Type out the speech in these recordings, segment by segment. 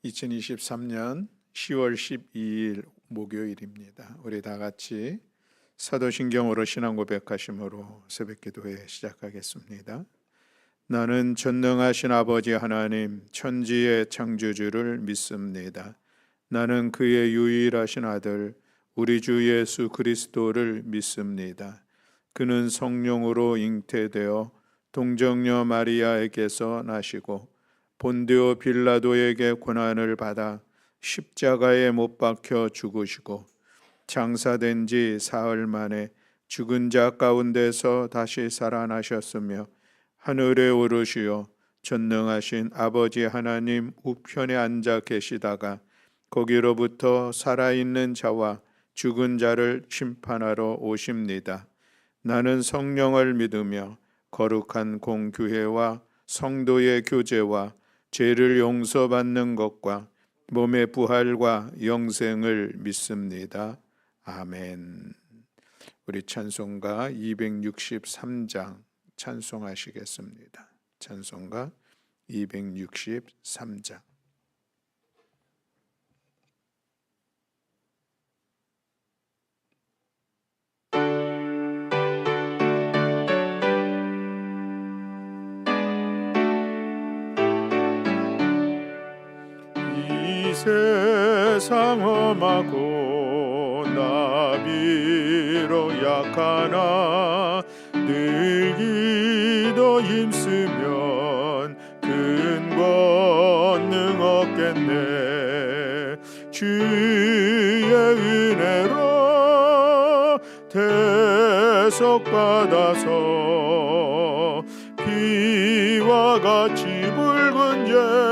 2023년 10월 12일 목요일입니다. 우리 다 같이 사도신경으로 신앙 고백하심으로 새벽기도회 시작하겠습니다. 나는 전능하신 아버지 하나님 천지의 창조주를 믿습니다. 나는 그의 유일하신 아들 우리 주 예수 그리스도를 믿습니다. 그는 성령으로 잉태되어 동정녀 마리아에게서 나시고 본디오 빌라도에게 고난을 받아 십자가에 못 박혀 죽으시고 장사된 지 사흘 만에 죽은 자 가운데서 다시 살아나셨으며 하늘에 오르시어 전능하신 아버지 하나님 우편에 앉아 계시다가 거기로부터 살아있는 자와 죽은 자를 심판하러 오십니다. 나는 성령을 믿으며 거룩한 공교회와 성도의 교제와 죄를 용서받는 것과 몸의 부활과 영생을 믿습니다. 아멘. 우리 찬송가 263장 찬송하시겠습니다. 찬송가 263장. 세상 험하고 나비로 약하나 늘 기도 힘쓰면 큰 권능 얻겠네. 주의 은혜로 대속받아서 비와 같이 붉은 죄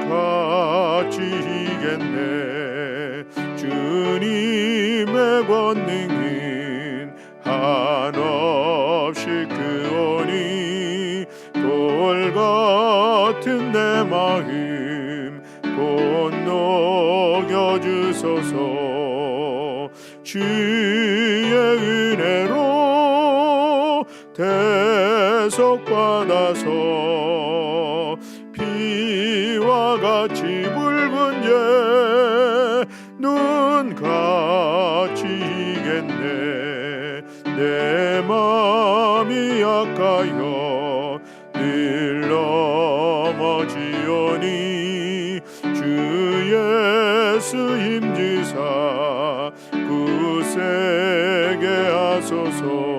같이 이겠네. 주님의 권능은 한없이 크오니 돌 같은 내 마음 곧 녹여주소서. 주의 은혜로 대속받아서 비와 같이 붉은 죄 눈같이 이겠네. 내 맘이 약하여 늘 넘어지오니 주 예수 힘주사 굳세게 하소서.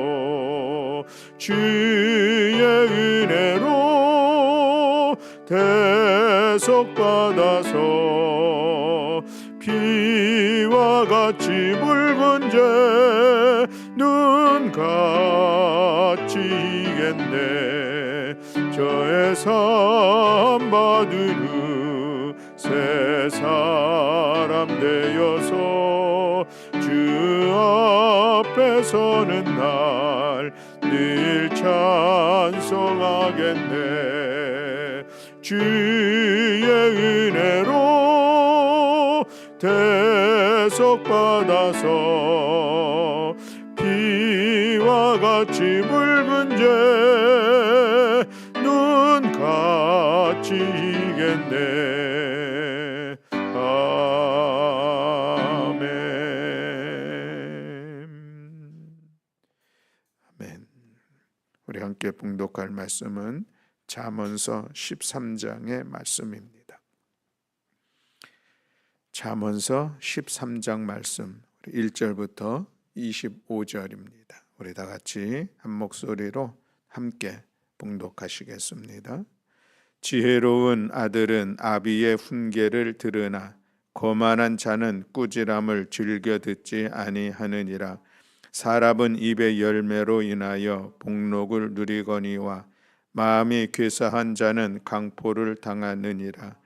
주의 은혜로 대속받아서 비와 같이 붉은 죄 눈같이 이겠네. 저의 삶 받은 후 새 사람 되어서 주 앞에 서는 날 늘 찬송하겠네. 주의 은혜로 대속받아서 비와 같이 붉은 죄 눈같이 이겠네. 아멘. 우리 함께 봉독할 말씀은 잠언서 13장의 말씀입니다. 잠언서 13장 말씀 1절부터 25절입니다. 우리 다 같이 한 목소리로 함께 봉독하시겠습니다. 지혜로운 아들은 아비의 훈계를 들으나 거만한 자는 꾸지람을 즐겨 듣지 아니하느니라. 사람은 입의 열매로 인하여 복록을 누리거니와 마음이 괴사한 자는 강포를 당하느니라.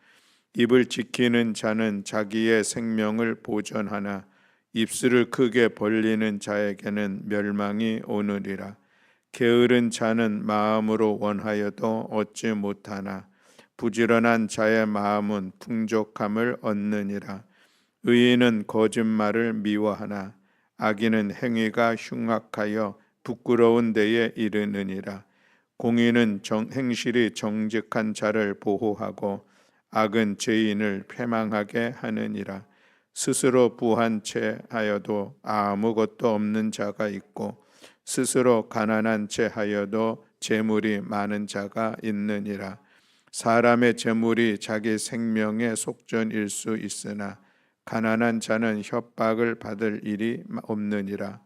입을 지키는 자는 자기의 생명을 보전하나 입술을 크게 벌리는 자에게는 멸망이 오느니라. 게으른 자는 마음으로 원하여도 얻지 못하나 부지런한 자의 마음은 풍족함을 얻느니라. 의인은 거짓말을 미워하나 악인은 행위가 흉악하여 부끄러운 데에 이르느니라. 공의는 행실이 정직한 자를 보호하고 악은 죄인을 패망하게 하느니라. 스스로 부한 채 하여도 아무것도 없는 자가 있고 스스로 가난한 채 하여도 재물이 많은 자가 있느니라. 사람의 재물이 자기 생명의 속전일 수 있으나 가난한 자는 협박을 받을 일이 없느니라.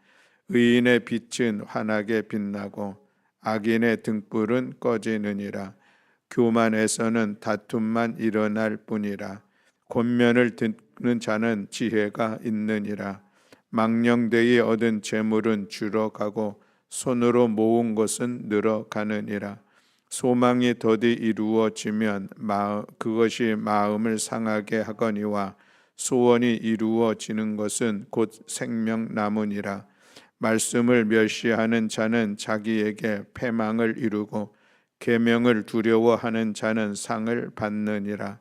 의인의 빛은 환하게 빛나고 악인의 등불은 꺼지느니라. 교만에서는 다툼만 일어날 뿐이라. 권면을 듣는 자는 지혜가 있느니라. 망령되이 얻은 재물은 줄어가고 손으로 모은 것은 늘어가느니라. 소망이 더디 이루어지면 그것이 마음을 상하게 하거니와 소원이 이루어지는 것은 곧 생명나무니라. 말씀을 멸시하는 자는 자기에게 패망을 이루고 계명을 두려워하는 자는 상을 받느니라.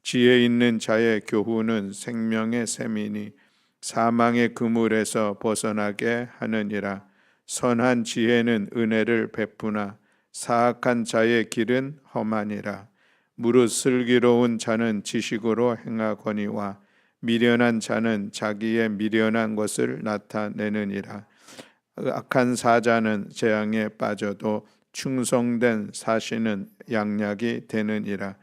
지혜 있는 자의 교훈은 생명의 샘이니 사망의 그물에서 벗어나게 하느니라. 선한 지혜는 은혜를 베푸나 사악한 자의 길은 험하니라. 무릇 슬기로운 자는 지식으로 행하거니와 미련한 자는 자기의 미련한 것을 나타내느니라. 악한 사자는 재앙에 빠져도 충성된 사시는 양약이 되느니라.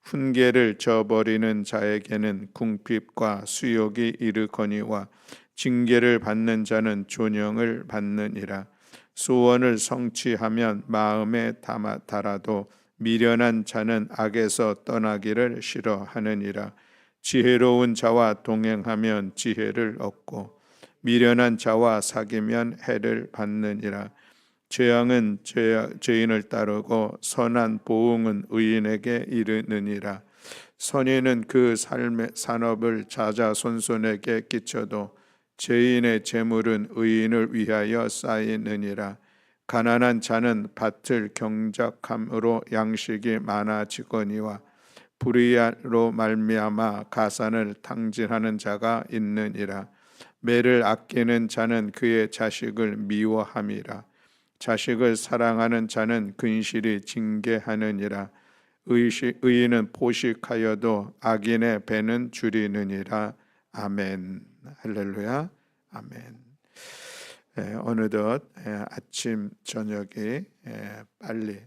훈계를 저버리는 자에게는 궁핍과 수욕이 이르거니와 징계를 받는 자는 존영을 받느니라. 소원을 성취하면 마음에 달아도 미련한 자는 악에서 떠나기를 싫어하느니라. 지혜로운 자와 동행하면 지혜를 얻고 미련한 자와 사귀면 해를 받느니라. 재앙은 죄인을 따르고 선한 보응은 의인에게 이르느니라. 선인은 그 삶의 산업을 자자손손에게 끼쳐도 죄인의 재물은 의인을 위하여 쌓이느니라. 가난한 자는 밭을 경작함으로 양식이 많아지거니와 불의로 말미암아 가산을 탕진하는 자가 있느니라. 매를 아끼는 자는 그의 자식을 미워함이라. 자식을 사랑하는 자는 근실이 징계하느니라. 의인은 포식하여도 악인의 배는 줄이느니라. 아멘. 할렐루야. 아멘. 어느덧 아침 저녁이 빨리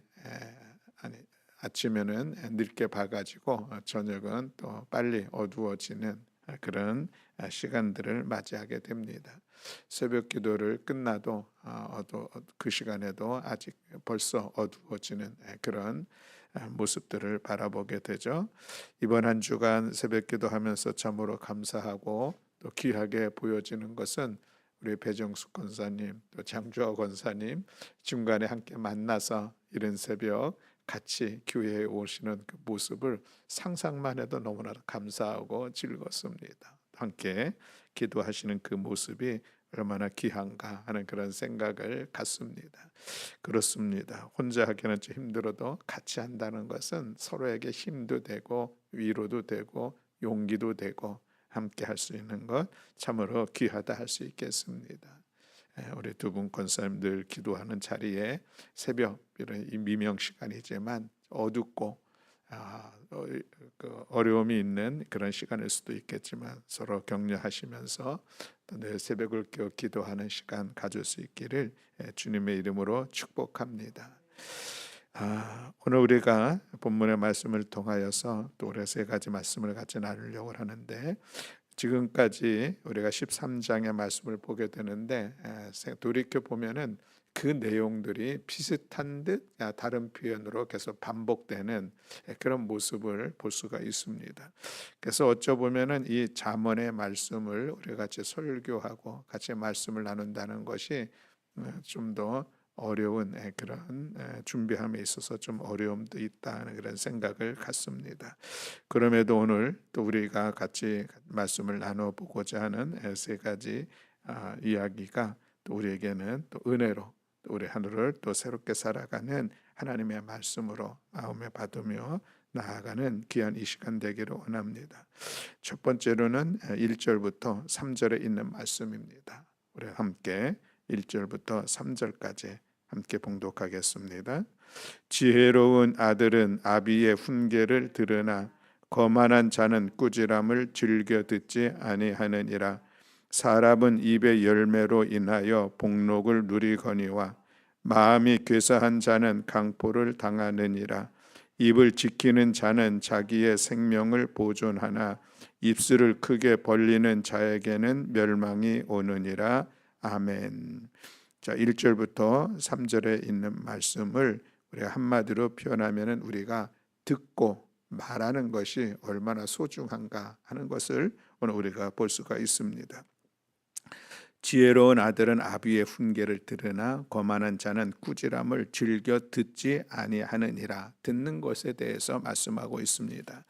아침에는 늦게 봐가지고 저녁은 또 빨리 어두워지는 그런 시간들을 맞이하게 됩니다. 새벽 기도를 끝나도 그 시간에도 아직 벌써 어두워지는 그런 모습들을 바라보게 되죠. 이번 한 주간 새벽 기도하면서 참으로 감사하고 또 귀하게 보여지는 것은 우리 배정숙 권사님 또 장주호 권사님 중간에 함께 만나서 이른 새벽 같이 교회에 오시는 그 모습을 상상만 해도 너무나 감사하고 즐겁습니다. 함께 기도하시는 그 모습이 얼마나 귀한가 하는 그런 생각을 갖습니다. 그렇습니다. 혼자 하기는 좀 힘들어도 같이 한다는 것은 서로에게 힘도 되고 위로도 되고 용기도 되고 함께 할 수 있는 것 참으로 귀하다 할 수 있겠습니다. 우리 두 분 권사님들 기도하는 자리에 새벽 이런 미명 시간이지만 어둡고 어려움이 있는 그런 시간일 수도 있겠지만 서로 격려하시면서 또 내 새벽을 깨어 기도하는 시간 가질 수 있기를 주님의 이름으로 축복합니다. 오늘 우리가 본문의 말씀을 통하여서 또 올해 세 가지 말씀을 같이 나누려고 하는데 지금까지 우리가 13장의 말씀을 보게 되는데 돌이켜 보면은 그 내용들이 비슷한 듯 다른 표현으로 계속 반복되는 그런 모습을 볼 수가 있습니다. 그래서 어쩌보면은 이 잠언의 말씀을 우리가 같이 설교하고 같이 말씀을 나눈다는 것이 좀 더 어려운 그런 준비함에 있어서 좀 어려움도 있다는 그런 생각을 갖습니다. 그럼에도 오늘 또 우리가 같이 말씀을 나눠보고자 하는 세 가지 이야기가 또 우리에게는 또 은혜로 또 우리 하루를 또 새롭게 살아가는 하나님의 말씀으로 마음에 받으며 나아가는 귀한 이 시간 되기를 원합니다. 첫 번째로는 1절부터 3절에 있는 말씀입니다. 우리 함께 1절부터 3절까지 함께 봉독하겠습니다. 지혜로운 아들은 아비의 훈계를 들으나 거만한 자는 꾸지람을 즐겨 듣지 아니하느니라. 사람은 입의 열매로 인하여 복록을 누리거니와 마음이 괴사한 자는 강포를 당하느니라. 입을 지키는 자는 자기의 생명을 보존하나 입술을 크게 벌리는 자에게는 멸망이 오느니라. 아멘. 자, 1절부터 3절에 있는 말씀을 우리가 한마디로 표현하면은 우리가 듣고 말하는 것이 얼마나 소중한가 하는 것을 오늘 우리가 볼 수가 있습니다. 지혜로운 아들은 아비의 훈계를 들으나 거만한 자는 꾸지람을 즐겨 듣지 아니하느니라. 듣는 것에 대해서 말씀하고 있습니다.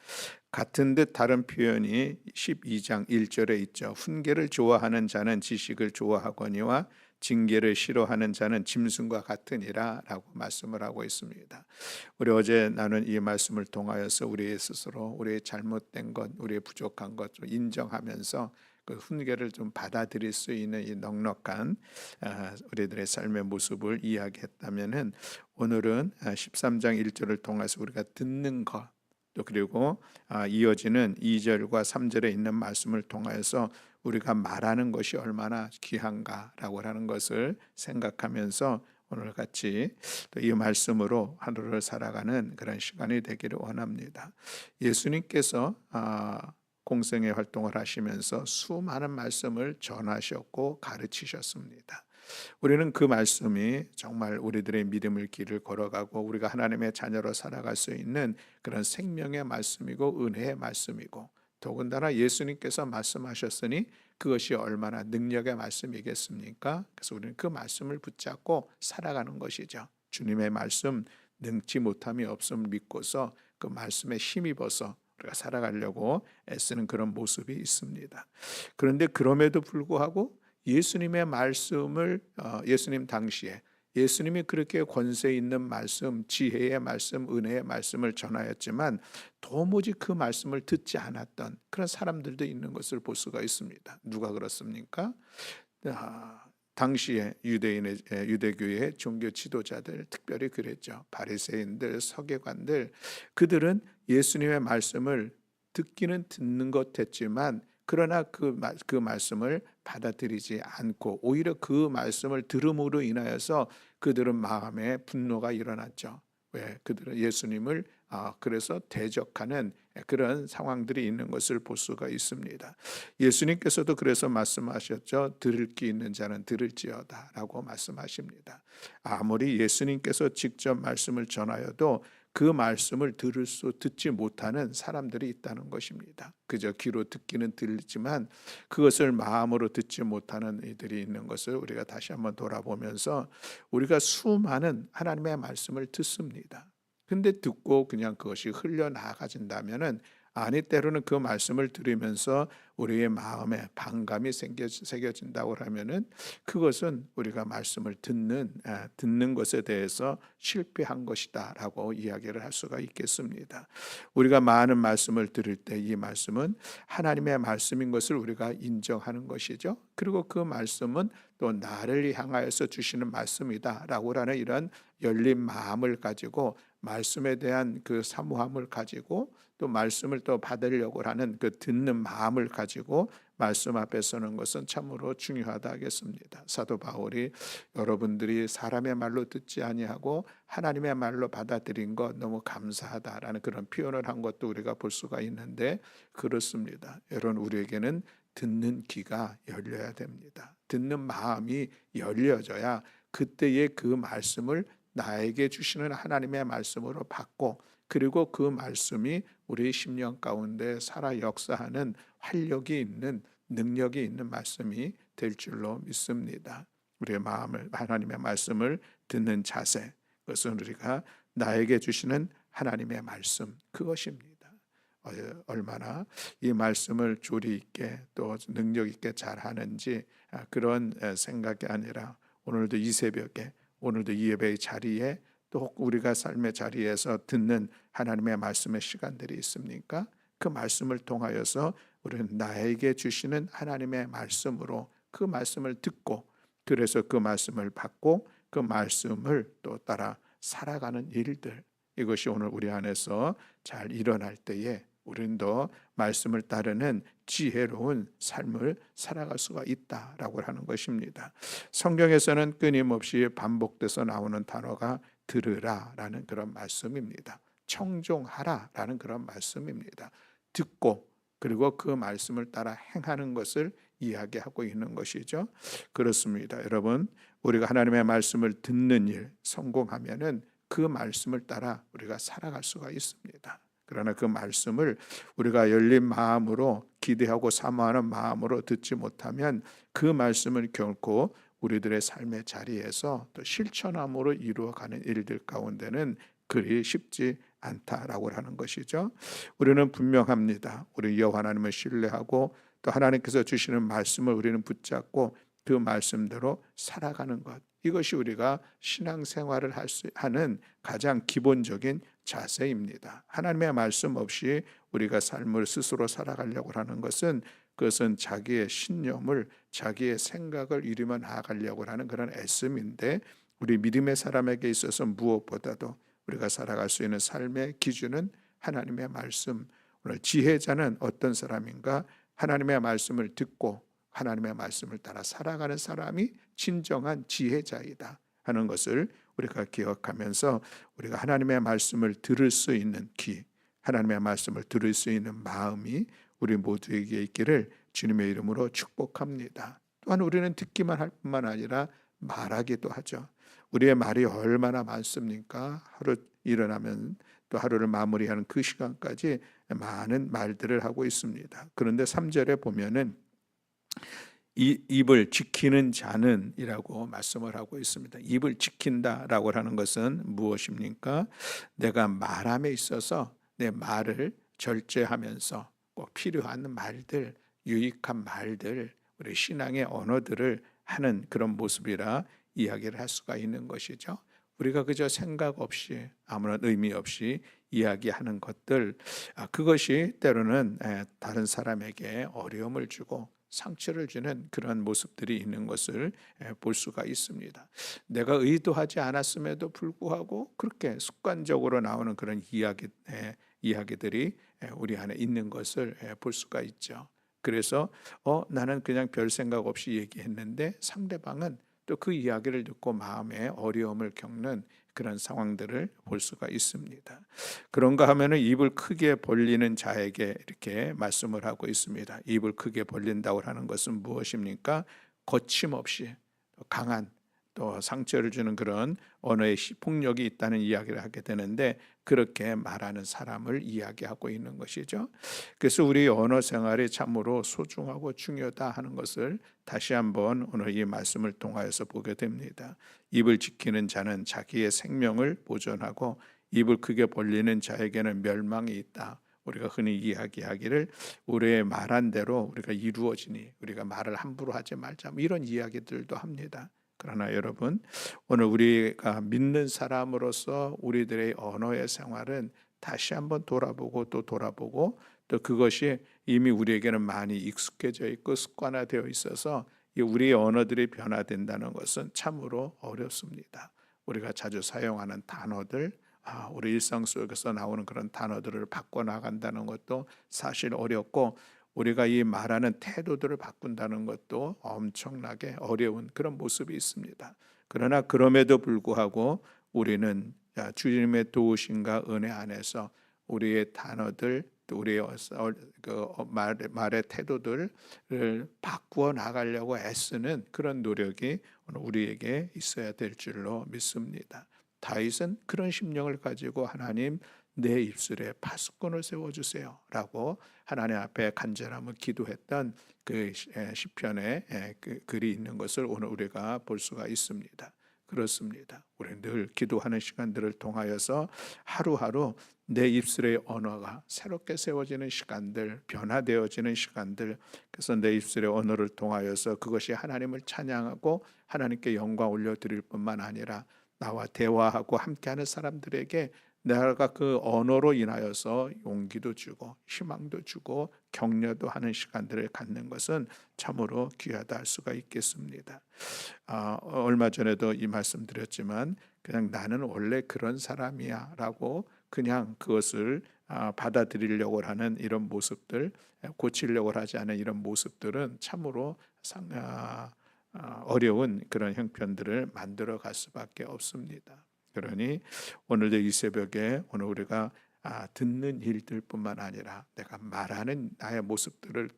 같은 듯 다른 표현이 12장 1절에 있죠. 훈계를 좋아하는 자는 지식을 좋아하거니와 징계를 싫어하는 자는 짐승과 같으니라 라고 말씀을 하고 있습니다. 우리 어제 나눈 이 말씀을 통하여서 우리의 스스로 우리의 잘못된 것, 우리의 부족한 것 좀 인정하면서 그 훈계를 좀 받아들일 수 있는 이 넉넉한 우리들의 삶의 모습을 이야기했다면은 오늘은 13장 1절을 통해서 우리가 듣는 것, 또 그리고 이어지는 2절과 3절에 있는 말씀을 통해서 우리가 말하는 것이 얼마나 귀한가라고 하는 것을 생각하면서 오늘 같이 또 이 말씀으로 하루를 살아가는 그런 시간이 되기를 원합니다. 예수님께서 공생의 활동을 하시면서 수많은 말씀을 전하셨고 가르치셨습니다. 우리는 그 말씀이 정말 우리들의 믿음의 길을 걸어가고 우리가 하나님의 자녀로 살아갈 수 있는 그런 생명의 말씀이고 은혜의 말씀이고, 더군다나 예수님께서 말씀하셨으니 그것이 얼마나 능력의 말씀이겠습니까? 그래서 우리는 그 말씀을 붙잡고 살아가는 것이죠. 주님의 말씀 능치 못함이 없음을 믿고서 그 말씀에 힘입어서 우리가 살아가려고 애쓰는 그런 모습이 있습니다. 그런데 그럼에도 불구하고 예수님의 말씀을 예수님 당시에 예수님이 그렇게 권세 있는 말씀, 지혜의 말씀, 은혜의 말씀을 전하였지만 도무지 그 말씀을 듣지 않았던 그런 사람들도 있는 것을 볼 수가 있습니다. 누가 그렇습니까? 당시에 유대교의 종교 지도자들, 특별히 그랬죠. 바리새인들, 서기관들, 그들은 예수님의 말씀을 듣기는 듣는 것 했지만 그러나 그 말씀을 받아들이지 않고 오히려 그 말씀을 들음으로 인하여서 그들은 마음에 분노가 일어났죠. 왜? 그들은 예수님을 그래서 대적하는 그런 상황들이 있는 것을 볼 수가 있습니다. 예수님께서도 그래서 말씀하셨죠. 들을 귀 있는 자는 들을지어다 라고 말씀하십니다. 아무리 예수님께서 직접 말씀을 전하여도 그 말씀을 듣지 못하는 사람들이 있다는 것입니다. 그저 귀로 듣기는 들리지만 그것을 마음으로 듣지 못하는 이들이 있는 것을 우리가 다시 한번 돌아보면서 우리가 수많은 하나님의 말씀을 듣습니다. 근데 듣고 그냥 그것이 흘려나가진다면은 아니, 때로는 그 말씀을 들으면서 우리의 마음에 반감이 새겨진다고 하면은 그것은 우리가 말씀을 듣는 것에 대해서 실패한 것이다라고 이야기를 할 수가 있겠습니다. 우리가 많은 말씀을 들을 때 이 말씀은 하나님의 말씀인 것을 우리가 인정하는 것이죠. 그리고 그 말씀은 또 나를 향하여서 주시는 말씀이다라고 하는 이런 열린 마음을 가지고 말씀에 대한 그 사모함을 가지고 또 말씀을 또 받으려고 하는 그 듣는 마음을 가지고 말씀 앞에 서는 것은 참으로 중요하다 하겠습니다. 사도 바울이 여러분들이 사람의 말로 듣지 아니하고 하나님의 말로 받아들인 것 너무 감사하다라는 그런 표현을 한 것도 우리가 볼 수가 있는데, 그렇습니다. 여러분, 우리에게는 듣는 귀가 열려야 됩니다. 듣는 마음이 열려져야 그때의 그 말씀을 나에게 주시는 하나님의 말씀으로 받고, 그리고 그 말씀이 우리 심령 가운데 살아 역사하는 활력이 있는, 능력이 있는 말씀이 될 줄로 믿습니다. 우리의 마음을, 하나님의 말씀을 듣는 자세, 그것은 우리가 나에게 주시는 하나님의 말씀, 그것입니다. 얼마나 이 말씀을 조리 있게 또 능력 있게 잘 하는지 그런 생각이 아니라 오늘도 이 새벽에, 오늘도 이 예배의 자리에 또 우리가 삶의 자리에서 듣는 하나님의 말씀의 시간들이 있습니까? 그 말씀을 통하여서 우리는 나에게 주시는 하나님의 말씀으로 그 말씀을 듣고, 그래서 그 말씀을 받고 그 말씀을 또 따라 살아가는 일들, 이것이 오늘 우리 안에서 잘 일어날 때에 우리는 더 말씀을 따르는 지혜로운 삶을 살아갈 수가 있다라고 하는 것입니다. 성경에서는 끊임없이 반복돼서 나오는 단어가 들으라라는 그런 말씀입니다. 청종하라라는 그런 말씀입니다. 듣고 그리고 그 말씀을 따라 행하는 것을 이야기하고 있는 것이죠. 그렇습니다. 여러분, 우리가 하나님의 말씀을 듣는 일 성공하면은 그 말씀을 따라 우리가 살아갈 수가 있습니다. 그러나 그 말씀을 우리가 열린 마음으로 기대하고 사모하는 마음으로 듣지 못하면 그 말씀을 결코 우리들의 삶의 자리에서 또 실천함으로 이루어가는 일들 가운데는 그리 쉽지 않다라고 하는 것이죠. 우리는 분명합니다. 우리 여호와 하나님을 신뢰하고 또 하나님께서 주시는 말씀을 우리는 붙잡고 그 말씀대로 살아가는 것, 이것이 우리가 신앙생활을 하는 가장 기본적인 자세입니다. 하나님의 말씀 없이 우리가 삶을 스스로 살아가려고 하는 것은 그것은 자기의 신념을 자기의 생각을 이루며 나아가려고 하는 그런 애씀인데, 우리 믿음의 사람에게 있어서 무엇보다도 우리가 살아갈 수 있는 삶의 기준은 하나님의 말씀. 오늘 지혜자는 어떤 사람인가? 하나님의 말씀을 듣고 하나님의 말씀을 따라 살아가는 사람이 진정한 지혜자이다 하는 것을 우리가 기억하면서 우리가 하나님의 말씀을 들을 수 있는 귀, 하나님의 말씀을 들을 수 있는 마음이 우리 모두에게 있기를 주님의 이름으로 축복합니다. 또한 우리는 듣기만 할 뿐만 아니라 말하기도 하죠. 우리의 말이 얼마나 많습니까? 하루 일어나면 또 하루를 마무리하는 그 시간까지 많은 말들을 하고 있습니다. 그런데 3절에 보면은 이 입을 지키는 자는 이라고 말씀을 하고 있습니다. 입을 지킨다라고 하는 것은 무엇입니까? 내가 말함에 있어서 내 말을 절제하면서 꼭 필요한 말들, 유익한 말들, 우리 신앙의 언어들을 하는 그런 모습이라 이야기를 할 수가 있는 것이죠. 우리가 그저 생각 없이 아무런 의미 없이 이야기하는 것들, 그것이 때로는 다른 사람에게 어려움을 주고 상처를 주는 그런 모습들이 있는 것을 볼 수가 있습니다. 내가 의도하지 않았음에도 불구하고 그렇게 습관적으로 나오는 그런 이야기들이 우리 안에 있는 것을 볼 수가 있죠. 그래서 나는 그냥 별 생각 없이 얘기했는데 상대방은 또 그 이야기를 듣고 마음에 어려움을 겪는 그런 상황들을 볼 수가 있습니다. 그런가 하면은 입을 크게 벌리는 자에게 이렇게 말씀을 하고 있습니다. 입을 크게 벌린다고 하는 것은 무엇입니까? 거침없이 강한 또 상처를 주는 그런 언어의 폭력이 있다는 이야기를 하게 되는데, 그렇게 말하는 사람을 이야기하고 있는 것이죠. 그래서 우리 언어 생활이 참으로 소중하고 중요하다 하는 것을 다시 한번 오늘 이 말씀을 통하여서 보게 됩니다. 입을 지키는 자는 자기의 생명을 보존하고 입을 크게 벌리는 자에게는 멸망이 있다. 우리가 흔히 이야기하기를 우리의 말한 대로 우리가 이루어지니 우리가 말을 함부로 하지 말자, 이런 이야기들도 합니다. 그러나 여러분, 오늘 우리가 믿는 사람으로서 우리들의 언어의 생활은 다시 한번 돌아보고 또 돌아보고, 또 그것이 이미 우리에게는 많이 익숙해져 있고 습관화되어 있어서 우리의 언어들이 변화된다는 것은 참으로 어렵습니다. 우리가 자주 사용하는 단어들, 우리 일상 속에서 나오는 그런 단어들을 바꿔나간다는 것도 사실 어렵고, 우리가 이 말하는 태도들을 바꾼다는 것도 엄청나게 어려운 그런 모습이 있습니다. 그러나 그럼에도 불구하고 우리는 주님의 도우심과 은혜 안에서 우리의 단어들, 또 우리의 말의 태도들을 바꾸어 나가려고 애쓰는 그런 노력이 오늘 우리에게 있어야 될 줄로 믿습니다. 다윗은 그런 심령을 가지고 하나님, 내 입술에 파수꾼을 세워주세요 라고 하나님 앞에 간절함을 기도했던 그 시편의 그 글이 있는 것을 오늘 우리가 볼 수가 있습니다. 그렇습니다. 우리 늘 기도하는 시간들을 통하여서 하루하루 내 입술의 언어가 새롭게 세워지는 시간들, 변화되어지는 시간들, 그래서 내 입술의 언어를 통하여서 그것이 하나님을 찬양하고 하나님께 영광 올려드릴 뿐만 아니라 나와 대화하고 함께하는 사람들에게 내가 그 언어로 인하여서 용기도 주고 희망도 주고 격려도 하는 시간들을 갖는 것은 참으로 귀하다 할 수가 있겠습니다. 얼마 전에도 이 말씀 드렸지만 그냥 나는 원래 그런 사람이야라고 그냥 그것을 받아들이려고 하는 이런 모습들, 고치려고 하지 않은 이런 모습들은 참으로 어려운 그런 형편들을 만들어 갈 수밖에 없습니다. 그러니 오늘도 이 새벽에 오늘 우리가 듣는 일들뿐만 아니라 내가 말하는 나의 모습들을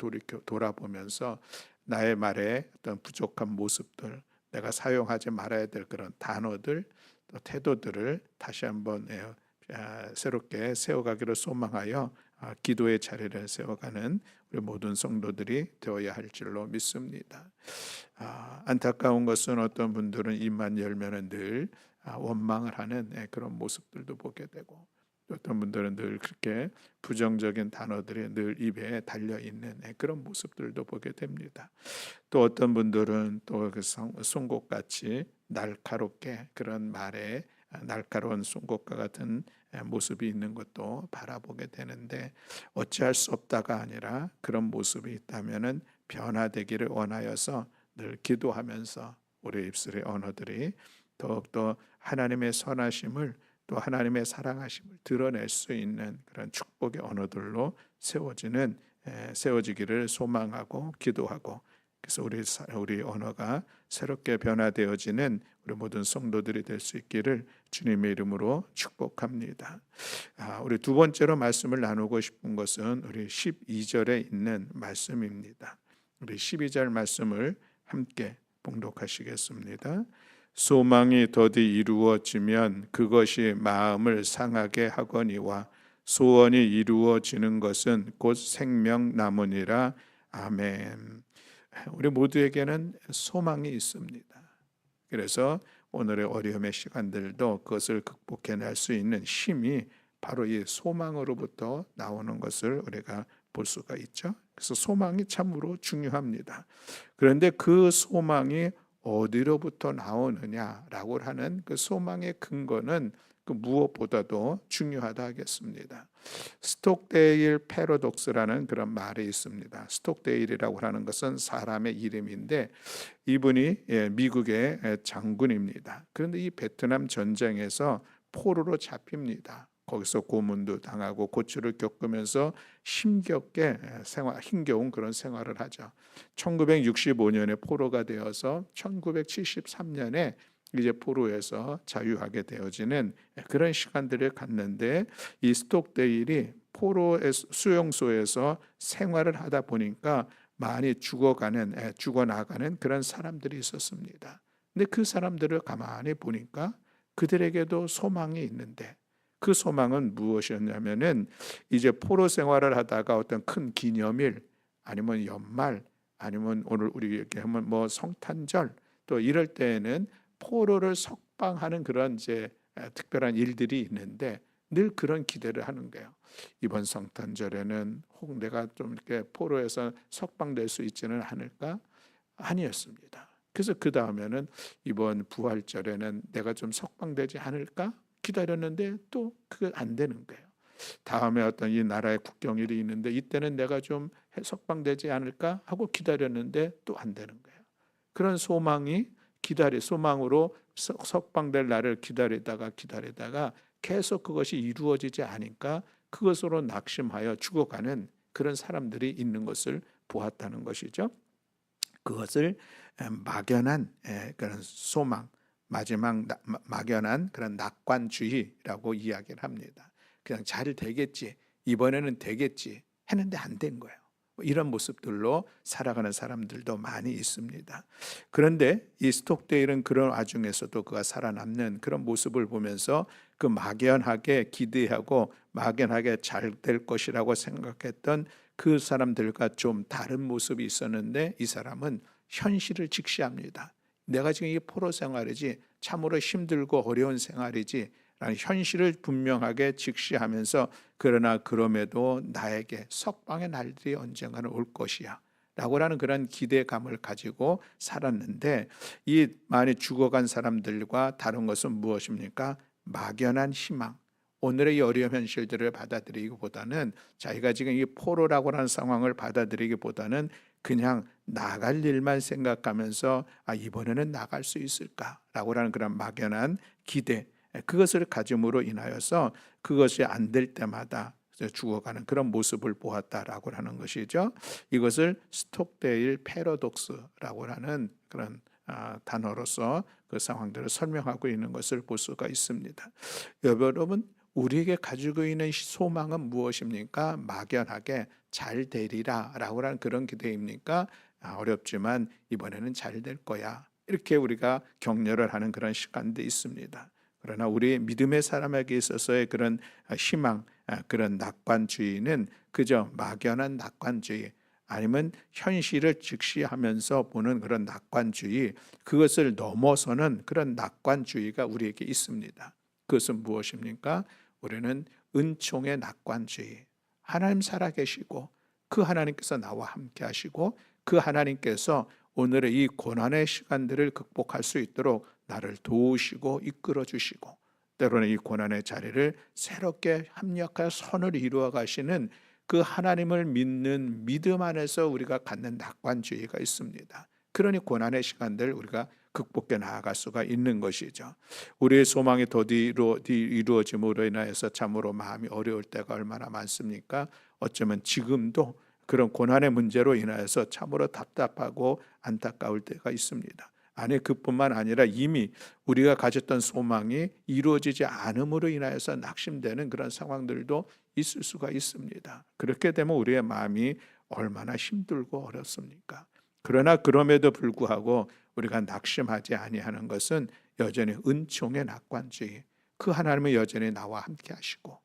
돌아보면서 나의 말에 어떤 부족한 모습들, 내가 사용하지 말아야 될 그런 단어들, 또 태도들을 다시 한번 새롭게 세워가기를 소망하여 기도의 자리를 세워가는 우리 모든 성도들이 되어야 할 줄로 믿습니다. 안타까운 것은 어떤 분들은 입만 열면은 늘 원망을 하는 그런 모습들도 보게 되고, 어떤 분들은 늘 그렇게 부정적인 단어들이 늘 입에 달려 있는 그런 모습들도 보게 됩니다. 또 어떤 분들은 또 그 송곳같이 날카롭게 그런 말에 날카로운 송곳과 같은 모습이 있는 것도 바라보게 되는데, 어찌할 수 없다가 아니라 그런 모습이 있다면은 변화되기를 원하여서 늘 기도하면서 우리 입술의 언어들이 더욱더 하나님의 선하심을, 또 하나님의 사랑하심을 드러낼 수 있는 그런 축복의 언어들로 세워지기를 소망하고 기도하고, 그래서 우리 언어가 새롭게 변화되어지는 우리 모든 성도들이 될 수 있기를 주님의 이름으로 축복합니다. 우리 두 번째로 말씀을 나누고 싶은 것은 우리 12절에 있는 말씀입니다. 우리 12절 말씀을 함께 봉독하시겠습니다. 소망이 더디 이루어지면 그것이 마음을 상하게 하거니와 소원이 이루어지는 것은 곧 생명나무니라. 아멘. 우리 모두에게는 소망이 있습니다. 그래서 오늘의 어려움의 시간들도 그것을 극복해낼 수 있는 힘이 바로 이 소망으로부터 나오는 것을 우리가 볼 수가 있죠. 그래서 소망이 참으로 중요합니다. 그런데 그 소망이 어디로부터 나오느냐라고 하는 그 소망의 근거는 그 무엇보다도 중요하다 하겠습니다. 스톡데일 패러독스라는 그런 말이 있습니다. 스톡데일이라고 하는 것은 사람의 이름인데, 이분이 미국의 장군입니다. 그런데 이 베트남 전쟁에서 포로로 잡힙니다. 거기서 고문도 당하고 고초를 겪으면서 힘겨운 그런 생활을 하죠. 1965년에 포로가 되어서 1973년에 이제 포로에서 자유하게 되어지는 그런 시간들을 갖는데, 이 스톡데일이 포로의 수용소에서 생활을 하다 보니까 많이 죽어나가는 그런 사람들이 있었습니다. 근데 그 사람들을 가만히 보니까 그들에게도 소망이 있는데, 그 소망은 무엇이었냐면은 이제 포로 생활을 하다가 어떤 큰 기념일, 아니면 연말, 아니면 오늘 우리 얘기하면 뭐 성탄절, 또 이럴 때에는 포로를 석방하는 그런 이제 특별한 일들이 있는데 늘 그런 기대를 하는 거예요. 이번 성탄절에는 혹 내가 좀 이렇게 포로에서 석방될 수 있지는 않을까? 아니었습니다. 그래서 그 다음에는 이번 부활절에는 내가 좀 석방되지 않을까? 기다렸는데 또 그게 안 되는 거예요. 다음에 어떤 이 나라의 국경일이 있는데 이때는 내가 좀 석방되지 않을까 하고 기다렸는데 또 안 되는 거예요. 그런 소망으로 석방될 날을 기다리다가 계속 그것이 이루어지지 않으니까 그것으로 낙심하여 죽어가는 그런 사람들이 있는 것을 보았다는 것이죠. 그것을 막연한 그런 소망, 마지막 막연한 그런 낙관주의라고 이야기를 합니다. 그냥 잘 되겠지, 이번에는 되겠지 했는데 안 된 거예요. 이런 모습들로 살아가는 사람들도 많이 있습니다. 그런데 이 스톡데일은 그런 와중에서도 그가 살아남는 그런 모습을 보면서 그 막연하게 기대하고 막연하게 잘 될 것이라고 생각했던 그 사람들과 좀 다른 모습이 있었는데, 이 사람은 현실을 직시합니다. 내가 지금 이 포로 생활이지 참으로 힘들고 어려운 생활이지 라는 현실을 분명하게 직시하면서, 그러나 그럼에도 나에게 석방의 날들이 언젠가는 올 것이야 라고 하는 그런 기대감을 가지고 살았는데, 이 많이 죽어간 사람들과 다른 것은 무엇입니까? 막연한 희망, 오늘의 이 어려운 현실들을 받아들이기보다는, 자기가 지금 이 포로라고 하는 상황을 받아들이기보다는 그냥 나갈 일만 생각하면서 이번에는 나갈 수 있을까라고 하는 그런 막연한 기대, 그것을 가짐으로 인하여서 그것이 안 될 때마다 죽어가는 그런 모습을 보았다라고 하는 것이죠. 이것을 스톡데일 패러독스라고 하는 그런 단어로서 그 상황들을 설명하고 있는 것을 볼 수가 있습니다. 여러분, 우리에게 가지고 있는 소망은 무엇입니까? 막연하게 잘 되리라라고 하는 그런 기대입니까? 어렵지만 이번에는 잘 될 거야, 이렇게 우리가 격려를 하는 그런 시간도 있습니다. 그러나 우리 믿음의 사람에게 있어서의 그런 희망, 그런 낙관주의는 그저 막연한 낙관주의, 아니면 현실을 직시하면서 보는 그런 낙관주의, 그것을 넘어서는 그런 낙관주의가 우리에게 있습니다. 그것은 무엇입니까? 우리는 은총의 낙관주의, 하나님 살아계시고 그 하나님께서 나와 함께 하시고 그 하나님께서 오늘의 이 고난의 시간들을 극복할 수 있도록 나를 도우시고 이끌어 주시고, 때로는 이 고난의 자리를 새롭게 합력하여 선을 이루어 가시는 그 하나님을 믿는 믿음 안에서 우리가 갖는 낙관주의가 있습니다. 그러니 고난의 시간들 우리가 극복해 나아갈 수가 있는 것이죠. 우리의 소망이 더디 이루어짐으로 인하여서 참으로 마음이 어려울 때가 얼마나 많습니까? 어쩌면 지금도 그런 고난의 문제로 인하여서 참으로 답답하고 안타까울 때가 있습니다. 아니, 그뿐만 아니라 이미 우리가 가졌던 소망이 이루어지지 않음으로 인하여서 낙심되는 그런 상황들도 있을 수가 있습니다. 그렇게 되면 우리의 마음이 얼마나 힘들고 어렵습니까? 그러나 그럼에도 불구하고 우리가 낙심하지 아니하는 것은 여전히 은총의 낙관주의, 그 하나님은 여전히 나와 함께 하시고,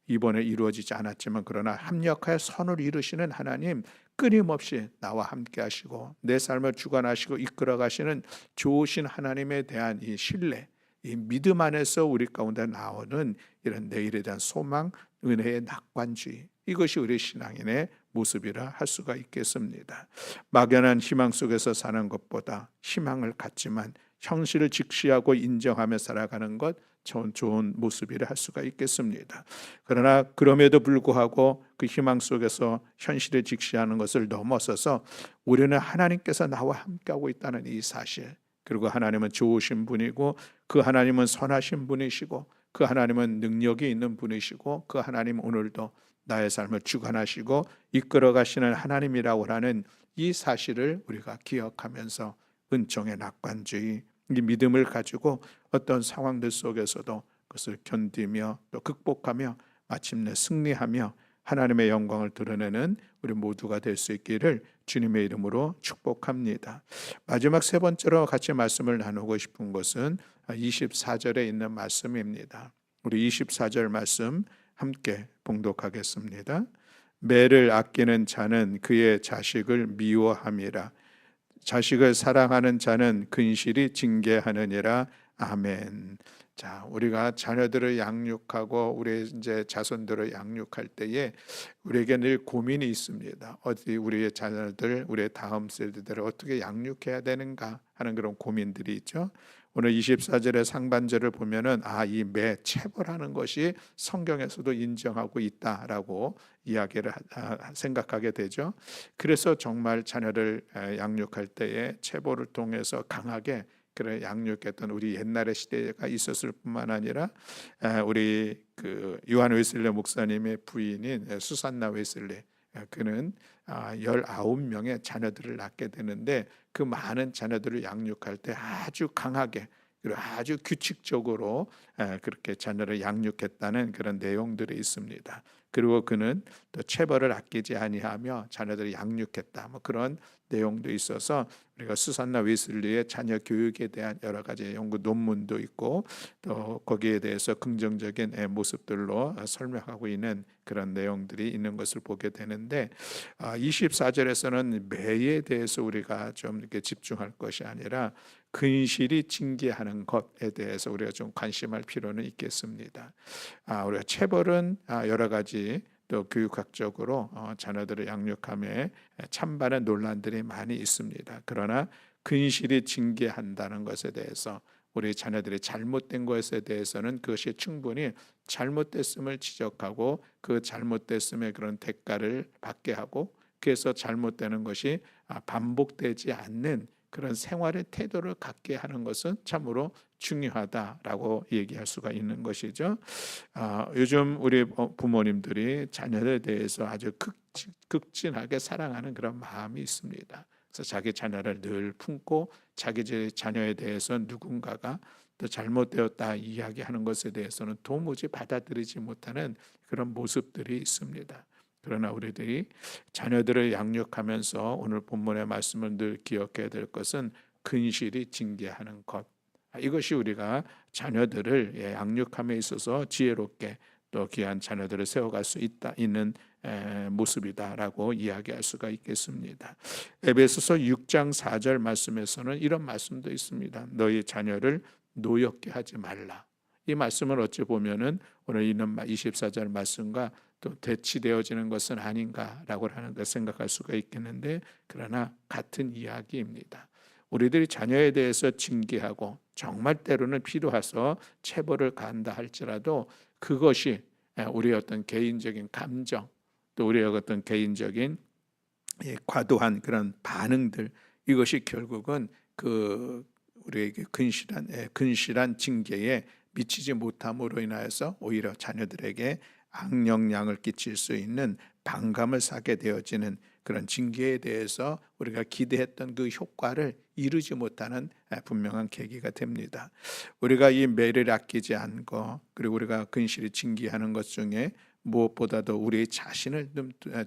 이번에 이루어지지 않았지만 그러나 합력하여 선을 이루시는 하나님, 끊임없이 나와 함께 하시고 내 삶을 주관하시고 이끌어 가시는 좋으신 하나님에 대한 이 신뢰, 이 믿음 안에서 우리 가운데 나오는 이런 내일에 대한 소망, 은혜의 낙관주의, 이것이 우리 신앙인의 모습이라 할 수가 있겠습니다. 막연한 희망 속에서 사는 것보다 희망을 갖지만 현실을 직시하고 인정하며 살아가는 것, 좋은 모습이라 할 수가 있겠습니다. 그러나 그럼에도 불구하고 그 희망 속에서 현실을 직시하는 것을 넘어서서 우리는 하나님께서 나와 함께하고 있다는 이 사실, 그리고 하나님은 좋으신 분이고 그 하나님은 선하신 분이시고 그 하나님은 능력이 있는 분이시고 그 하나님 오늘도 나의 삶을 주관하시고 이끌어 가시는 하나님이라고 하는 이 사실을 우리가 기억하면서 은총의 낙관주의, 이 믿음을 가지고 어떤 상황들 속에서도 그것을 견디며 또 극복하며 마침내 승리하며 하나님의 영광을 드러내는 우리 모두가 될 수 있기를 주님의 이름으로 축복합니다. 마지막 세 번째로 같이 말씀을 나누고 싶은 것은 24절에 있는 말씀입니다. 우리 24절 말씀 함께 봉독하겠습니다. 매를 아끼는 자는 그의 자식을 미워함이라. 자식을 사랑하는 자는 근실이 징계하느니라. 아멘. 자, 우리가 자녀들을 양육하고 우리 이제 자손들을 양육할 때에 우리에게 늘 고민이 있습니다. 어디 우리의 자녀들, 우리의 다음 세대들을 어떻게 양육해야 되는가 하는 그런 고민들이 있죠. 오늘 24절의 상반절을 보면은 이 매 체벌하는 것이 성경에서도 인정하고 있다라고 이야기를 생각하게 되죠. 그래서 정말 자녀를 양육할 때에 체벌을 통해서 강하게 그런 양육했던 우리 옛날의 시대가 있었을 뿐만 아니라 우리 그 요한 웨슬리 목사님의 부인인 수산나 웨슬리, 그는 19명의 자녀들을 낳게 되는데 그 많은 자녀들을 양육할 때 아주 강하게 그리고 아주 규칙적으로 그렇게 자녀를 양육했다는 그런 내용들이 있습니다. 그리고 그는 또 체벌을 아끼지 아니하며 자녀들을 양육했다, 뭐 그런 내용도 있어서 우리가 수산나 웨슬리의 자녀 교육에 대한 여러 가지 연구 논문도 있고 또 거기에 대해서 긍정적인 모습들로 설명하고 있는 그런 내용들이 있는 것을 보게 되는데 24절에서는 매에 대해서 우리가 좀 이렇게 집중할 것이 아니라 근실이 징계하는 것에 대해서 우리가 좀 관심할 필요는 있겠습니다. 우리가 체벌은 여러 가지 또 교육학적으로 자녀들을 양육함에 찬반의 논란들이 많이 있습니다. 그러나 근실이 징계한다는 것에 대해서 우리 자녀들이 잘못된 것에 대해서는 그것이 충분히 잘못됐음을 지적하고 그 잘못됐음의 그런 대가를 받게 하고 그래서 잘못되는 것이 반복되지 않는 그런 생활의 태도를 갖게 하는 것은 참으로 중요하다라고 얘기할 수가 있는 것이죠. 요즘 우리 부모님들이 자녀에 대해서 아주 극진하게 사랑하는 그런 마음이 있습니다. 그래서 자기 자녀를 늘 품고 자기 자녀에 대해서 누군가가 또 잘못되었다 이야기하는 것에 대해서는 도무지 받아들이지 못하는 그런 모습들이 있습니다. 그러나 우리들이 자녀들을 양육하면서 오늘 본문의 말씀을 늘 기억해야 될 것은 근실이 징계하는 것. 이것이 우리가 자녀들을 양육함에 있어서 지혜롭게 또 귀한 자녀들을 세워갈 수 있는 모습이다라고 이야기할 수가 있겠습니다. 에베소서 6장 4절 말씀에서는 이런 말씀도 있습니다. 너희 자녀를 노엽게 하지 말라. 이 말씀을 어찌 보면은 오늘 있는 24절 말씀과 또 대치되어지는 것은 아닌가라고 하는 걸 생각할 수가 있겠는데, 그러나 같은 이야기입니다. 우리들이 자녀에 대해서 징계하고 정말 때로는 필요해서 체벌을 가한다 할지라도 그것이 우리의 어떤 개인적인 감정, 또 우리의 어떤 개인적인 과도한 그런 반응들, 이것이 결국은 우리에게 근실한 징계에 미치지 못함으로 인하여서 오히려 자녀들에게 악영향을 끼칠 수 있는 반감을 사게 되어지는 그런 징계에 대해서 우리가 기대했던 그 효과를 이루지 못하는 분명한 계기가 됩니다. 우리가 이 매를 아끼지 않고 그리고 우리가 근실히 징계하는 것 중에 무엇보다도 우리 자신을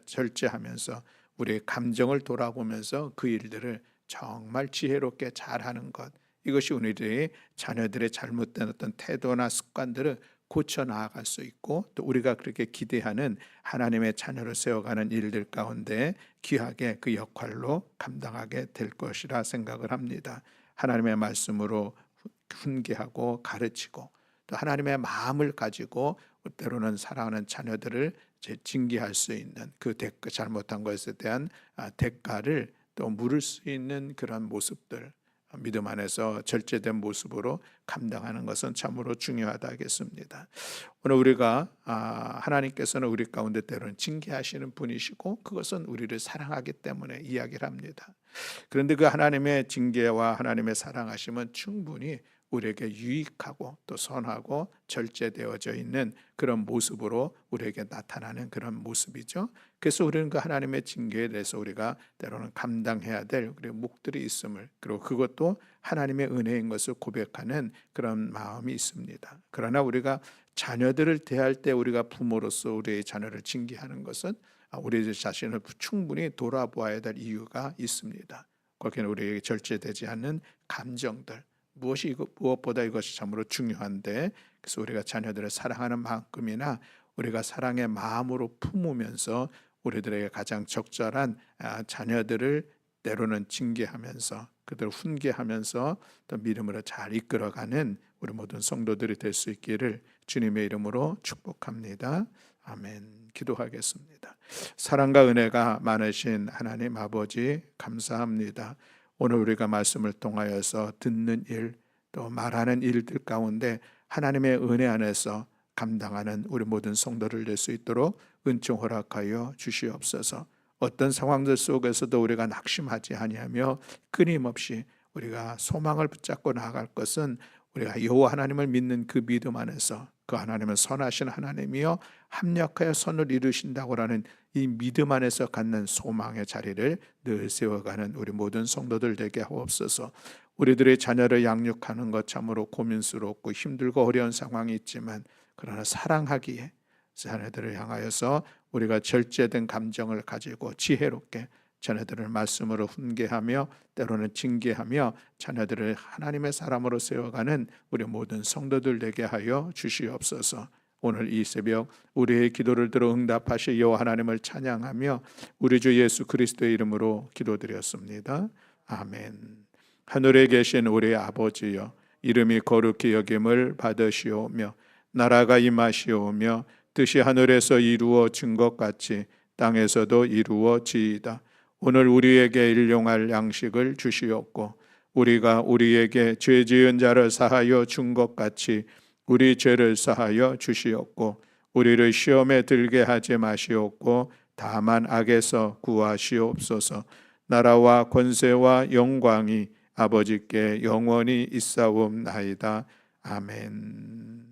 절제하면서 우리의 감정을 돌아보면서 그 일들을 정말 지혜롭게 잘하는 것, 이것이 우리들의 자녀들의 잘못된 어떤 태도나 습관들을 고쳐 나아갈 수 있고, 또 우리가 그렇게 기대하는 하나님의 자녀를 세워가는 일들 가운데 귀하게 그 역할로 감당하게 될 것이라 생각을 합니다. 하나님의 말씀으로 훈계하고 가르치고 또 하나님의 마음을 가지고 때로는 사랑하는 자녀들을 징계할 수 있는 그 잘못한 것에 대한 대가를 또 물을 수 있는 그런 모습들, 믿음 안에서 절제된 모습으로 감당하는 것은 참으로 중요하다 하겠습니다. 오늘 우리가 하나님께서는 우리 가운데 때로는 징계하시는 분이시고 그것은 우리를 사랑하기 때문에 이야기를 합니다. 그런데 그 하나님의 징계와 하나님의 사랑하심은 충분히 우리에게 유익하고 또 선하고 절제되어져 있는 그런 모습으로 우리에게 나타나는 그런 모습이죠. 그래서 우리는 그 하나님의 징계에 대해서 우리가 때로는 감당해야 될 그리고 묵들이 있음을, 그리고 그것도 하나님의 은혜인 것을 고백하는 그런 마음이 있습니다. 그러나 우리가 자녀들을 대할 때 우리가 부모로서 우리의 자녀를 징계하는 것은 우리 자신을 충분히 돌아보아야 될 이유가 있습니다. 거기는 우리에게 절제되지 않는 감정들, 무엇보다 이것이 참으로 중요한데, 그래서 우리가 자녀들을 사랑하는 만큼이나 우리가 사랑의 마음으로 품으면서 우리들에게 가장 적절한 자녀들을 때로는 징계하면서 그들을 훈계하면서 또 믿음으로 잘 이끌어가는 우리 모든 성도들이 될 수 있기를 주님의 이름으로 축복합니다. 아멘. 기도하겠습니다. 사랑과 은혜가 많으신 하나님 아버지, 감사합니다. 오늘 우리가 말씀을 통하여서 듣는 일, 또 말하는 일들 가운데 하나님의 은혜 안에서 감당하는 우리 모든 성도를 낼 수 있도록 은총 허락하여 주시옵소서. 어떤 상황들 속에서도 우리가 낙심하지 아니하며 끊임없이 우리가 소망을 붙잡고 나아갈 것은 우리가 여호와 하나님을 믿는 그 믿음 안에서, 그 하나님은 선하신 하나님이여 합력하여 선을 이루신다고 하는 이 믿음 안에서 갖는 소망의 자리를 늘 세워가는 우리 모든 성도들 되게 하옵소서. 우리들의 자녀를 양육하는 것 참으로 고민스럽고 힘들고 어려운 상황이 있지만, 그러나 사랑하기에 자녀들을 향하여서 우리가 절제된 감정을 가지고 지혜롭게 자녀들을 말씀으로 훈계하며 때로는 징계하며 자녀들을 하나님의 사람으로 세워가는 우리 모든 성도들 되게 하여 주시옵소서. 오늘 이 새벽 우리의 기도를 들어 응답하실 여호와 하나님을 찬양하며 우리 주 예수 그리스도의 이름으로 기도드렸습니다. 아멘. 하늘에 계신 우리 아버지여, 이름이 거룩히 여김을 받으시오며 나라가 임하시오며 뜻이 하늘에서 이루어진 것 같이 땅에서도 이루어지이다. 오늘 우리에게 일용할 양식을 주시옵고 우리가 우리에게 죄 지은 자를 사하여 준 것 같이 우리 죄를 사하여 주시옵고 우리를 시험에 들게 하지 마시옵고 다만 악에서 구하시옵소서. 나라와 권세와 영광이 아버지께 영원히 있사옵나이다. 아멘.